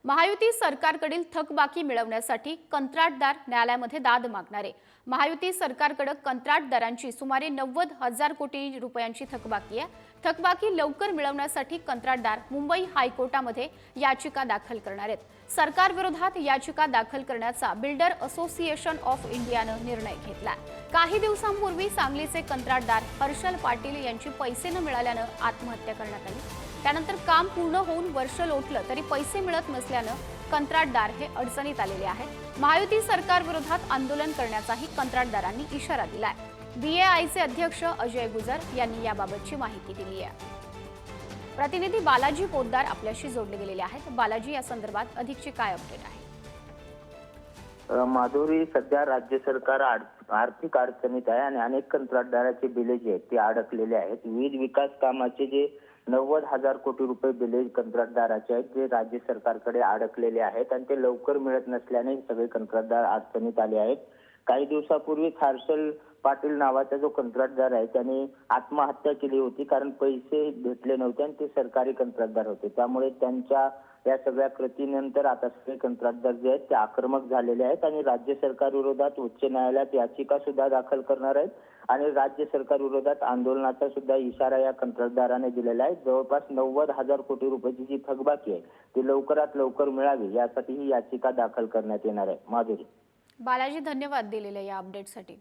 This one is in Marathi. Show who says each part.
Speaker 1: महायुती सरकारकडील थकबाकी मिळवण्यासाठी कंत्राटदार न्यायालयामध्ये दाद मागणारे महायुती सरकारकडे कंत्राटदारांची सुमारे 90,000 कोटी रुपयांची थकबाकी आहे। थकबाकी लवकर मिळवण्यासाठी कंत्राटदार मुंबई हायकोर्टामध्ये याचिका दाखल करणार आहेत। सरकारविरोधात याचिका दाखल करण्याचा बिल्डर असोसिएशन ऑफ इंडियाने निर्णय घेतला। काही दिवसांपूर्वी सांगलीचे कंत्राटदार हर्षल पाटील यांची पैसे न मिळाल्याने आत्महत्या करण्यात आली। त्यानंतर काम पूर्ण होऊन वर्ष लोटलं तरी पैसे मिळत नसल्याने कंत्राटदार हे अडचणीत आलेले आहेत। महायुती सरकार विरोधात आंदोलन करण्याचाही कंत्राटदारांनी इशारा दिलाय। बीएआयचे अध्यक्ष अजय गुजर यांनी याबाबतची माहिती दिली आहे। प्रतिनिधी बालाजी पोद्दार आपल्याशी जोडले गेलेले आहेत। बालाजी, या संदर्भात अधिकची काय अपडेट आहे?
Speaker 2: माधुरी, सध्या राज्य सरकार आर्थिक अडचणीत आहे आणि अनेक कंत्राटदाराचे बिले जे आहेत ते अडकलेले आहेत। विविध विकास कामाचे जे 90,000 कोटी रुपये बिले कंत्राटदाराचे आहेत जे राज्य सरकारकडे अडकलेले आहेत आणि ते लवकर मिळत नसल्याने सगळे कंत्राटदार अडचणीत आले आहेत। काही दिवसापूर्वी हर्षल पाटील नावाचा जो कंत्राटदार आहे त्याने आत्महत्या केली होती, कारण पैसे भेटले नव्हते आणि ते सरकारी कंत्राटदार होते। त्यामुळे त्यांच्या या सगळ्या कृतीनंतर आता सगळे कंत्राटदार जे आहेत ते आक्रमक झालेले आहेत आणि राज्य सरकार विरोधात उच्च न्यायालयात याचिका सुद्धा दाखल करणार आहेत आणि राज्य सरकार विरोधात आंदोलनाचा सुद्धा इशारा या कंत्राटदाराने दिलेला आहे। जवळपास 90,000 कोटी रुपयाची जी थकबाकी आहे ती लवकरात लवकर मिळावी यासाठी ही याचिका दाखल करण्यात येणार आहे। माधुरी,
Speaker 1: बालाजी, धन्यवाद दिलेल्या या अपडेटसाठी।